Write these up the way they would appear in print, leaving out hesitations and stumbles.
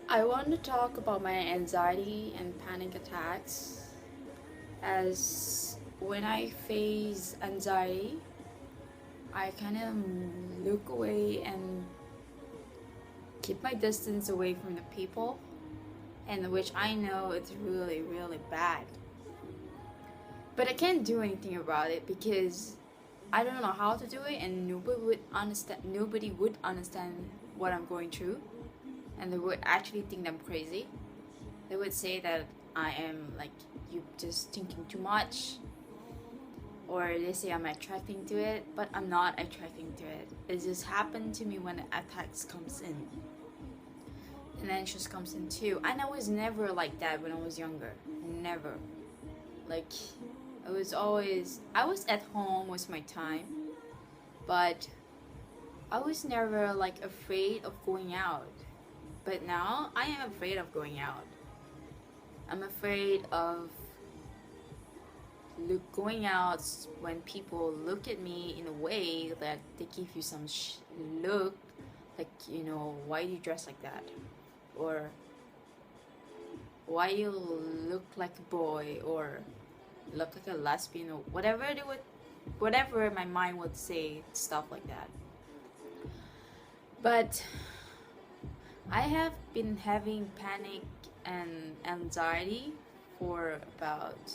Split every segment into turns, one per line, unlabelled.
I want to talk about my anxiety and panic attacks, as when I face anxiety, I kind of look away and keep my distance away from the people, and which I know it's really, really bad. But I can't do anything about it because I don't know how to do it, and nobody would understand. Nobody would understand what I'm going through, and they would actually think I'm crazy. They would say that I am like, you just thinking too much, or they say I'm attracting to it, but I'm not attracting to it. It just happened to me when the attacks comes in, and anxious comes in too. And I was never like that when I was younger. Never. Like, I was at home most of my time, but I was never like afraid of going out. But now I am afraid of going out. I'm afraid of going out when people look at me in a way that they give you some look, like, why do you dress like that, or why you look like a boy, or look like a lesbian, or whatever my mind would say, stuff like that. But I have been having panic and anxiety for about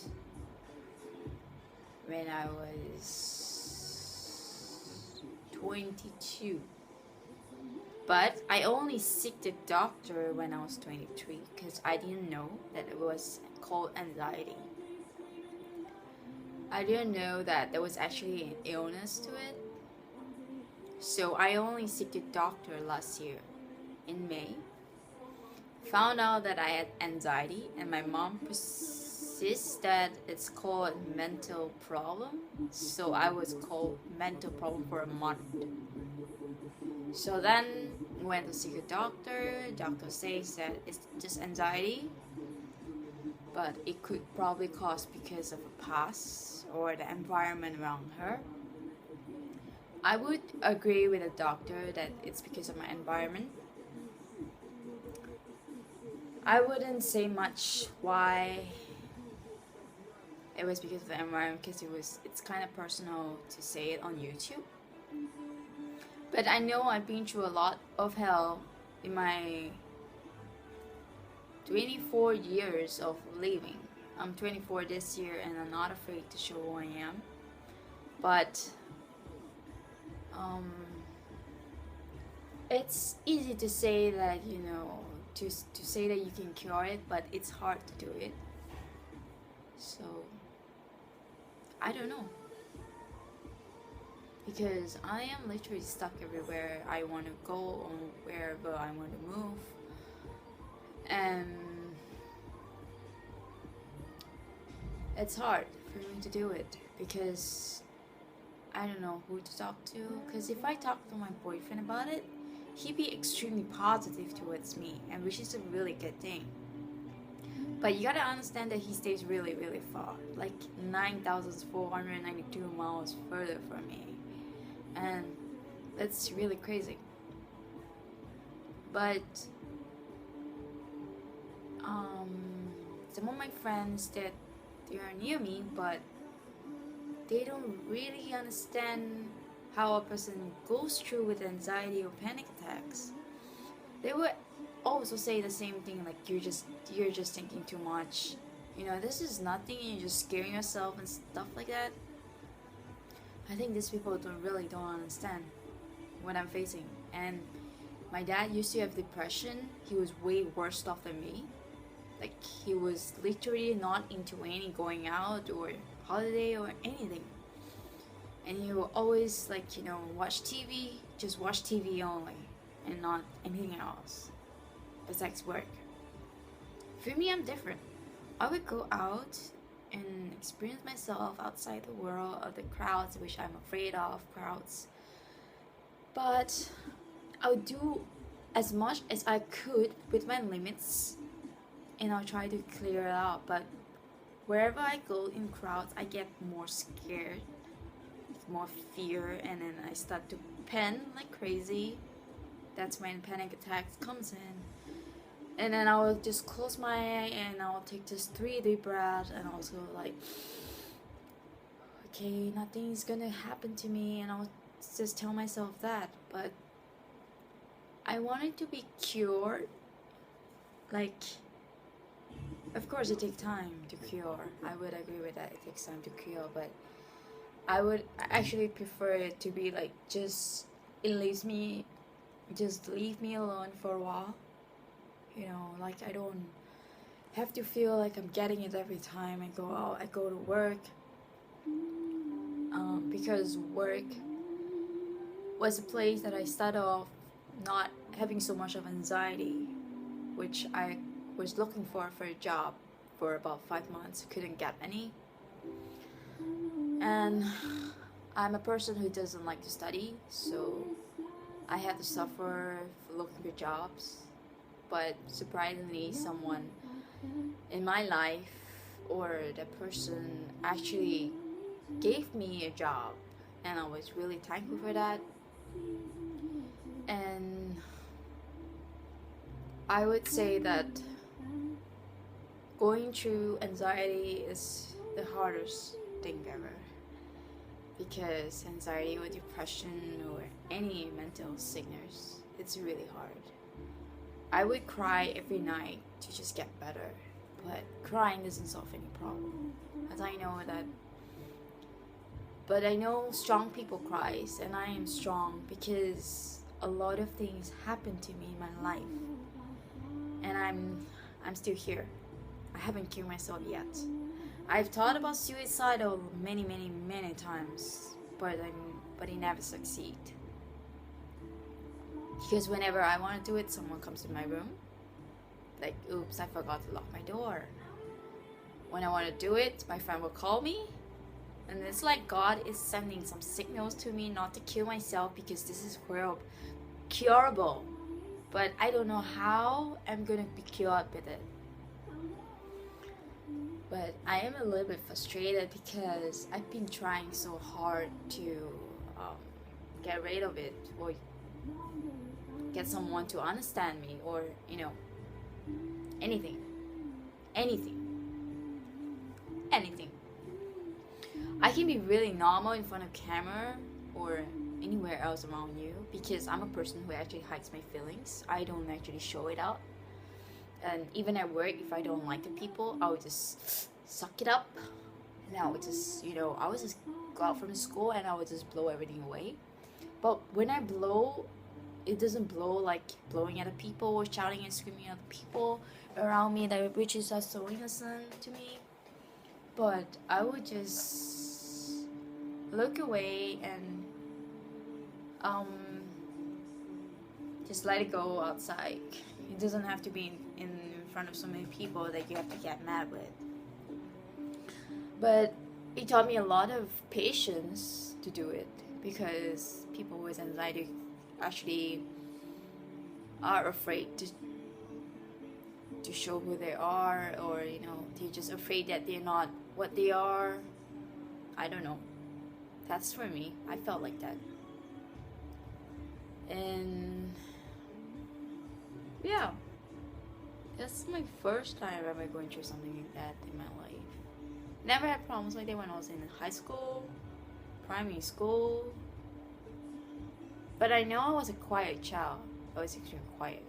when I was 22. But I only seek the doctor when I was 23 because I didn't know that it was called anxiety. I didn't know that there was actually an illness to it. So I only seek the doctor last year in May. Found out that I had anxiety, and my mom persists that it's called mental problem. So I was called mental problem for a month. So then went to see a doctor. Doctor says that it's just anxiety, but it could probably cause because of a past or the environment around her. I would agree with the doctor that it's because of my environment. I wouldn't say much why it was because of the environment, because it's kind of personal to say it on YouTube. But I know I've been through a lot of hell in my 24 years of living. I'm 24 this year, and I'm not afraid to show who I am. But it's easy to say that, to say that you can cure it, but it's hard to do it. So I don't know, because I am literally stuck everywhere I want to go, or wherever I want to move, and it's hard for me to do it because I don't know who to talk to. Because if I talk to my boyfriend about it, he'd be extremely positive towards me, and which is a really good thing. But you gotta understand that he stays really, really far, like 9,492 miles further from me, and that's really crazy. But some of my friends that they are near me, but they don't really understand how a person goes through with anxiety or panic attacks. They would also say the same thing, like, you're just thinking too much. This is nothing, and you're just scaring yourself and stuff like that. I think these people don't understand what I'm facing. And my dad used to have depression. He was way worse off than me. Like, he was literally not into any going out or holiday or anything. And he will always, like, watch TV, just watch TV only, and not anything else besides work. For me, I'm different. I would go out and experience myself outside the world of the crowds, which I'm afraid of, crowds. But I would do as much as I could with my limits, and I'll try to clear it out. But wherever I go in crowds, I get more scared, more fear, and then I start to panic like crazy. That's when panic attacks comes in. And then I will just close my eye and I will take just 3 deep breaths and also like, okay, nothing's gonna happen to me, and I'll just tell myself that. But I wanted to be cured. Like, of course it takes time to cure. I would agree with that. It takes time to cure, but I would actually prefer it to be like just leave me alone for a while. You know, like I don't have to feel like I'm getting it every time I go out. I go to work. Because work was a place that I started off not having so much of anxiety, which I was looking for a job for about 5 months, couldn't get any. And I'm a person who doesn't like to study, so I had to suffer looking for jobs. But surprisingly, someone in my life or the person actually gave me a job, and I was really thankful for that. And I would say that going through anxiety is the hardest thing ever, because anxiety or depression or any mental sickness, it's really hard. I would cry every night to just get better, but crying doesn't solve any problem, as I know that. But I know strong people cries, and I am strong because a lot of things happened to me in my life, and I'm still here. I haven't killed myself yet. I've thought about suicidal many times, but it never succeed. Because whenever I want to do it, someone comes in my room. Like, oops, I forgot to lock my door. When I want to do it, my friend will call me. And it's like God is sending some signals to me not to kill myself, because this is curable. But I don't know how I'm gonna be cured with it. But I am a little bit frustrated because I've been trying so hard to get rid of it, or get someone to understand me, or anything. I can be really normal in front of camera or anywhere else around you, because I'm a person who actually hides my feelings. I don't actually show it out. And even at work, if I don't like the people, I would just suck it up. And I would just, I would just go out from school and I would just blow everything away. But when I blow, it doesn't blow like blowing at the people or shouting and screaming at the people around me, that which is so innocent to me. But I would just look away and just let it go outside. It doesn't have to be in front of so many people that you have to get mad with. But it taught me a lot of patience to do it, because people with anxiety actually are afraid to show who they are, or they're just afraid that they're not what they are. I don't know. That's for me. I felt like that. And yeah, that's my first time ever going through something like that in my life. Never had problems like that when I was in high school, primary school. But I know I was a quiet child. I was extremely quiet.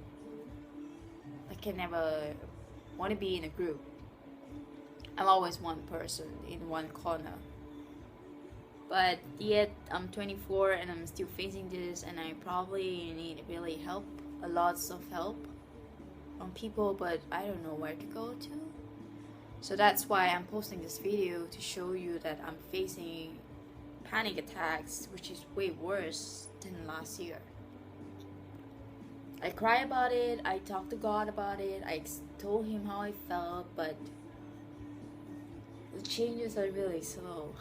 I can never want to be in a group. I'm always one person in one corner. But yet I'm 24 and I'm still facing this, and I probably need really help, a lots of help from people, but I don't know where to go to. So that's why I'm posting this video, to show you that I'm facing panic attacks, which is way worse than last year. I cry about it, I talked to God about it, I told him how I felt, but the changes are really slow.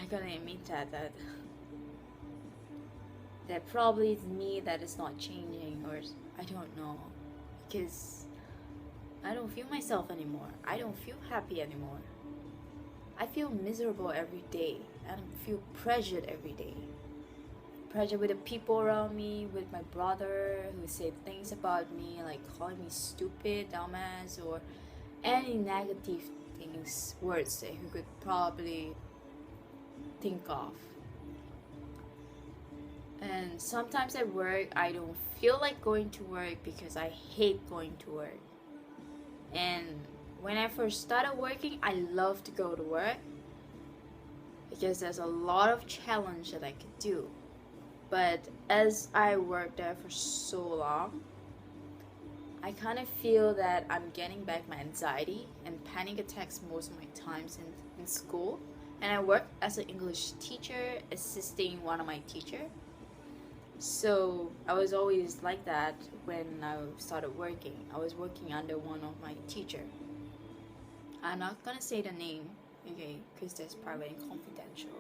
I gotta admit that probably it's me that is not changing, or I don't know, because I don't feel myself anymore. I don't feel happy anymore. I feel miserable every day, and I feel pressured every day. pressure with the people around me, with my brother who said things about me, like calling me stupid, dumbass, or any negative things, words that you could probably think of. And sometimes at work, I don't feel like going to work because I hate going to work. And when I first started working, I loved to go to work because there's a lot of challenge that I could do. But as I worked there for so long, I kind of feel that I'm getting back my anxiety and panic attacks most of my times in school. And I work as an English teacher, assisting one of my teachers. So I was always like that when I started working. I was working under one of my teacher. I'm not gonna say the name, okay, because that's private and confidential.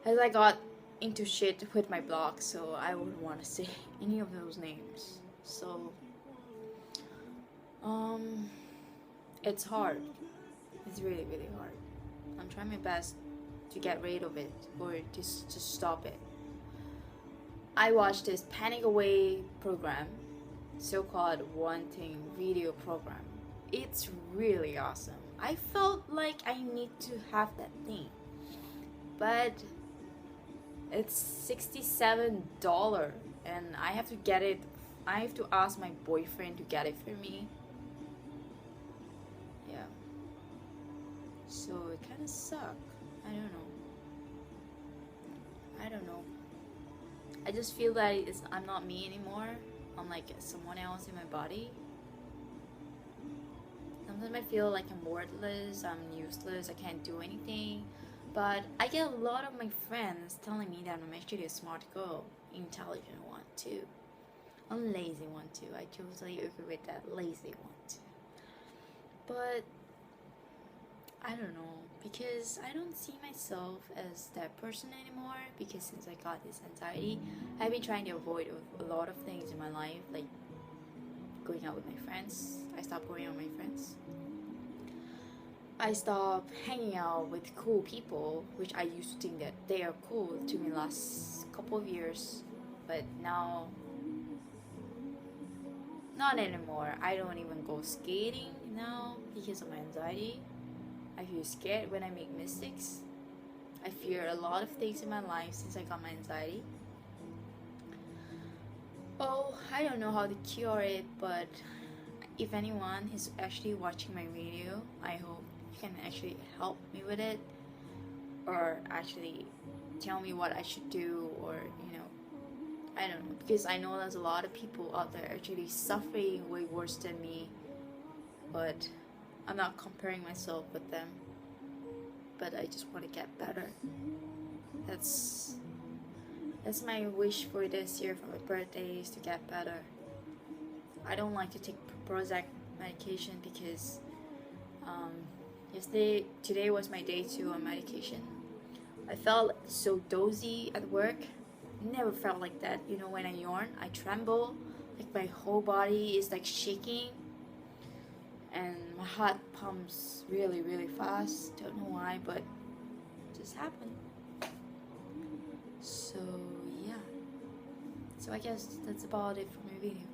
As I got into shit with my blog, so I wouldn't want to say any of those names. So it's hard. It's really, really hard. I'm trying my best to get rid of it or just to stop it. I watched this Panic Away program, so-called wanting video program. It's really awesome. I felt like I need to have that thing, but it's $67 and I have to get it. I have to ask my boyfriend to get it for me. Yeah. So it kind of suck. I don't know. I just feel that I'm not me anymore. I'm like someone else in my body. Sometimes I feel like I'm worthless, I'm useless, I can't do anything. But I get a lot of my friends telling me that I'm actually a smart girl, intelligent one too. A lazy one too. I totally agree with that, lazy one too. But I don't know, because I don't see myself as that person anymore, because since I got this anxiety, I've been trying to avoid a lot of things in my life, like going out with my friends. I stopped going out with my friends. I stopped hanging out with cool people, which I used to think that they are cool to me last couple of years, but now not anymore. I don't even go skating now because of my anxiety. I feel scared when I make mistakes. I fear a lot of things in my life since I got my anxiety. Oh, I don't know how to cure it, but if anyone is actually watching my video, I hope you can actually help me with it, or actually tell me what I should do, or I don't know, because I know there's a lot of people out there actually suffering way worse than me, but I'm not comparing myself with them, but I just want to get better. That's my wish for this year for my birthday, is to get better. I don't like to take Prozac medication because today was my day 2 on medication. I felt so dozy at work. Never felt like that. When I yawn, I tremble, like my whole body is like shaking, and my heart pumps really, really fast. Don't know why, but it just happened. So yeah. So I guess that's about it for my video.